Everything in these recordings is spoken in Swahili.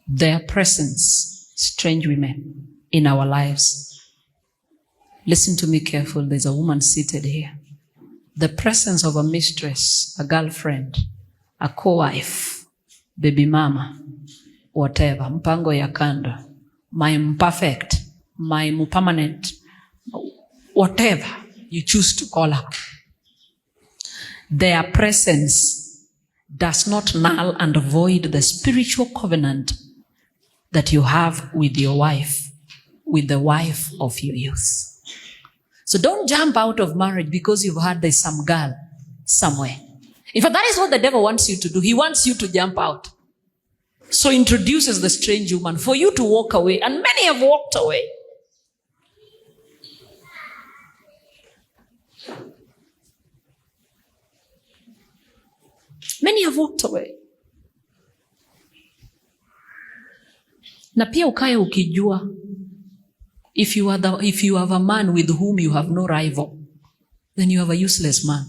their presence, strange women in our lives. Listen to me carefully. There's a woman seated here. The presence of a mistress, a girlfriend, a co-wife, baby mama, whatever, mpango ya kando, my imperfect, my permanent, whatever you choose to call her. Their presence does not null and void the spiritual covenant that you have with your wife, with the wife of your youth. So don't jump out of marriage because you've heard there's some girl somewhere. In fact, that is what the devil wants you to do. He wants you to jump out. So introduces the strange woman for you to walk away. And many have walked away. Many have walked away. Na pia ukae ukijua, if you have a man with whom you have no rival, then you have a useless man.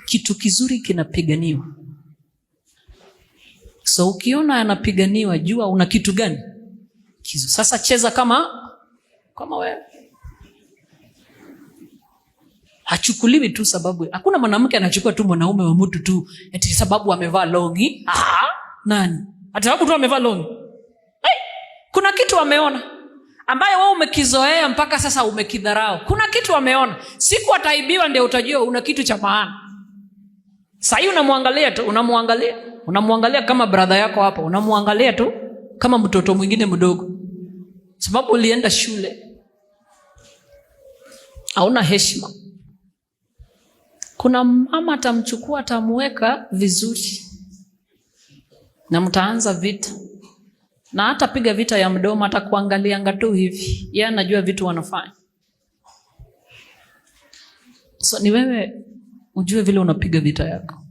Kitu kizuri kinapiganiwa. So ukiona anapiganiwa, jua una kitu gani? Kizu. Sasa cheza kama wewe. Hachukuliwi tu sababu. Hakuna mwanamke anachukua tu mwanaume wa mtu tu eti sababu amevaa longi. Nani? Ati sababu tu amevaa longi. Kuna kitu ameona ambaye wewe umekizoea mpaka sasa umekidharau. Kuna kitu ameona. Siku ataibiwa ndio utajua una kitu cha maana. Sasa unamwangalia tu, unamwangalia kama brother yako hapo, unamwangalia tu kama mtoto mwingine mdogo. Sababu ulienda shule. Hauna heshima. Kuna mama atamchukua, atamweka vizuri. Na mtaanza vita. Na hata piga vita ya mdomo, atakuangalianga tu hivi. Yeye anajua vitu wanafanya. So ni wewe ujue vile unapiga vita yako.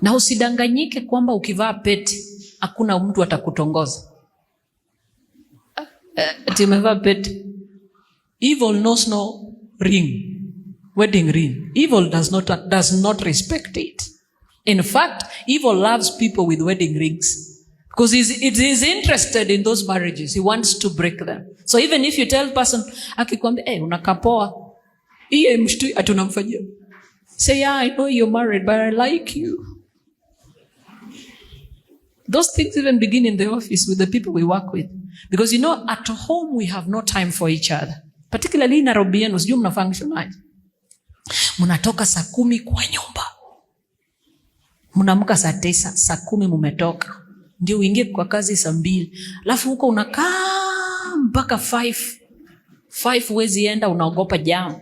Na usidanganyike kwamba ukivaa pete hakuna mtu atakutongoza. Ati umevaa pete. Evil knows no ring. Wedding ring. Evil does not respect it. In fact, evil loves people with wedding rings. Because it is interested in those marriages. He wants to break them. So even if you tell person, akikwambia, unakapoa. Iye mshtui atunamfanyia. Say, yeah, I know you're married, but I like you. Those things even begin in the office with the people we work with. Because at home we have no time for each other. Particularly in Nairobi, sijui mna function aje. Mnatoka saa 10 kwa nyumba. Mnaamka saa 9, saa 10 mmetoka. Ndio uingie kwa kazi saa 2. Alafu huko unakaa mpaka 5. 5 huwezi enda, unaogopa jam.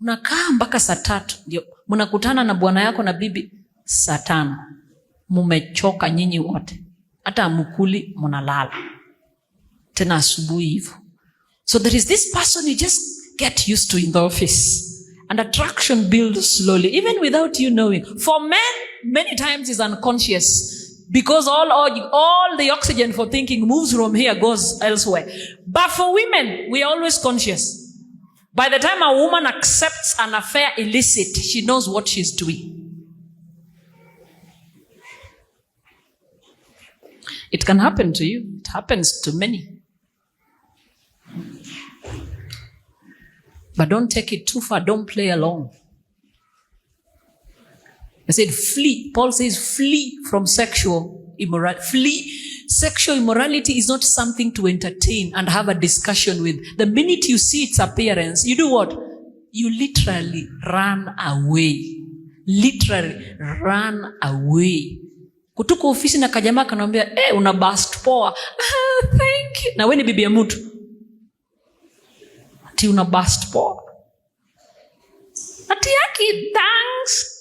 Unakaa mpaka saa 3. Ndio mnakutana na bwana yako na bibi saa 5. Mmechoka nyinyi wote. Hata mkuli mnalala. Tena asubuhi hivyo. So there is this person you just get used to in the office. And attraction builds slowly, even without you knowing. For men, many times is unconscious. Because all the oxygen for thinking moves from here, goes elsewhere. But for women, we are always conscious. By the time a woman accepts an affair illicit, she knows what she's doing. It can happen to you. It happens to many. But don't take it too far. Don't play along. I said flee. Paul says flee from sexual immorality. Flee. Sexual immorality is not something to entertain and have a discussion with. The minute you see its appearance, you do what? You literally run away. Literally run away. Kutuko ofisi na kajamaa kanambia, una bust poa. Thank you. Na wewe ni bibi ya mtu. Ati una bust poa. Ati yaki thanks.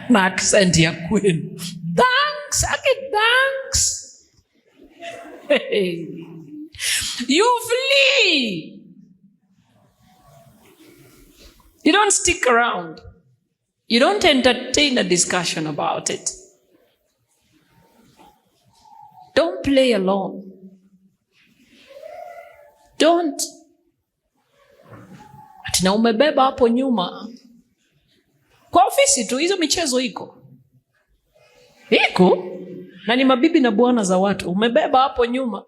Na accent ya kwenu. Thanks. Ati thanks. Hey. You flee. You don't stick around. You don't entertain a discussion about it. Don't play along. Don't. na umebeba hapo nyuma. Kwa ofisi tu hizo michezo iko na ni mabibi na bwana za watu, umebeba hapo nyuma.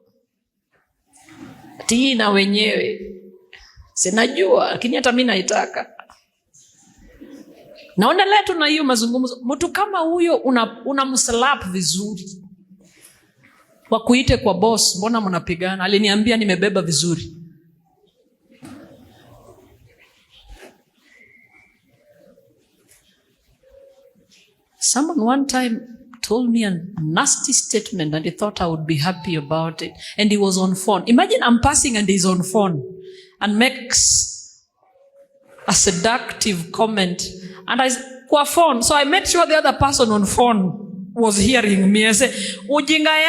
Ati na wenyewe sinajua, lakini hata mimi naitaka. Naona leo tuna hiyo mazungumzo. Mtu kama huyo unamslap vizuri, wakuite kwa boss, mbona mnapigana? Aliniambia nimebeba vizuri. Someone one time told me a nasty statement and he thought I would be happy about it. And he was on phone. Imagine I'm passing and he's on phone and makes a seductive comment. And kwa phone. So I made sure the other person on phone was hearing me. I said, ujinga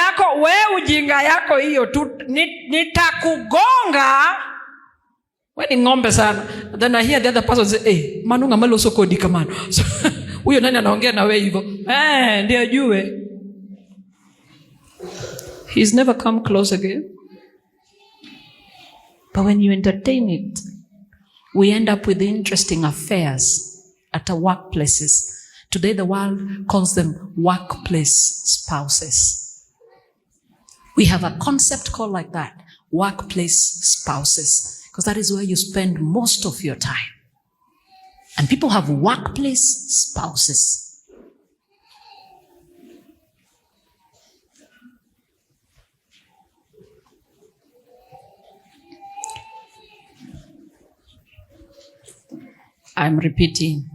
yako hiyo tu, nitakugonga. We ni ngombe sana. Then I hear the other person say, hey, manunga malo soko di kamano. So, huyo nani anaongea na wewe hivyo? Ndio ajue. He's never come close again. But when you entertain it, we end up with interesting affairs at our workplaces. Today the world calls them workplace spouses. We have a concept called like that, workplace spouses, because that is where you spend most of your time. And people have workplace spouses. I'm repeating.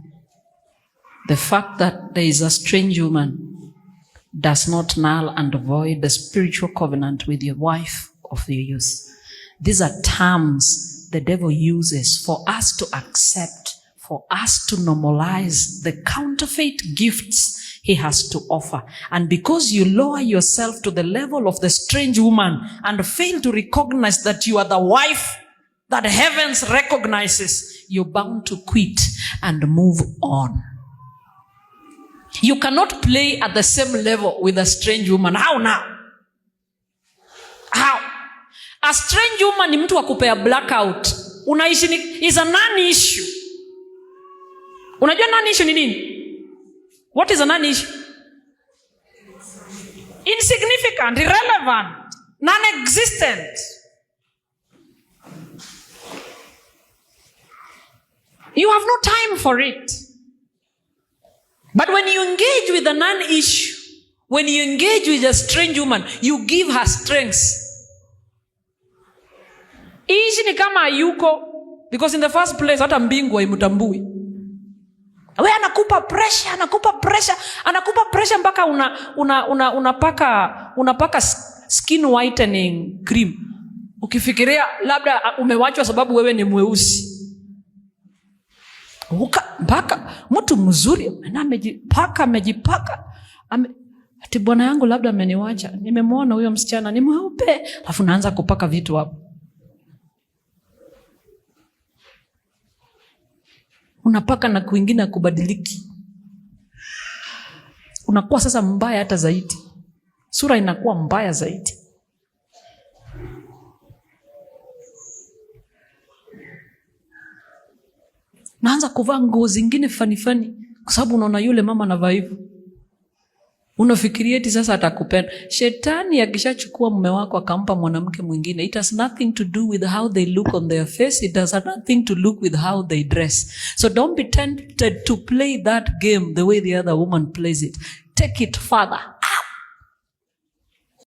The fact that there is a strange woman does not null and void the spiritual covenant with your wife of your youth. These are terms the devil uses for us to accept, for us to normalize the counterfeit gifts he has to offer. And because you lower yourself to the level of the strange woman and fail to recognize that you are the wife that heavens recognizes, you're bound to quit and move on. You cannot play at the same level with a strange woman. How now? How? A strange woman ni mtu wa kupea blackout. Unaishi is a non-issue. Unajua non-issue ni nini? What is a non-issue? Insignificant, irrelevant, non-existent. You have no time for it. But when you engage with a non-issue, when you engage with a strange woman, you give her strengths. Ishi ni kama hayuko, because in the first place hata mbingu haimtambui. Wewe anakupa pressure mpaka unapaka skin whitening cream. Ukifikiria labda umewachwa sababu wewe ni mweusi. Mpaka mtu mzuri na amejipaka ati bwana yangu labda ameniwacha, nimemwona huyo msichana ni mweupe, alafu naanza kupaka vitu hapo. Unapaka na kuingine kubadiliki, unakuwa sasa mbaya hata zaidi, sura inakuwa mbaya zaidi. Naanza kuvaa nguo zingine fani kwa sababu unaona yule mama anavaa hivyo. Unafikiria eti sasa atakupenda. Shetani akishachukua mume wako akampa mwanamke mwingine, it has nothing to do with how they look on their face, it has nothing to look with how they dress. So don't be tempted to play that game the way the other woman plays it. Take it further.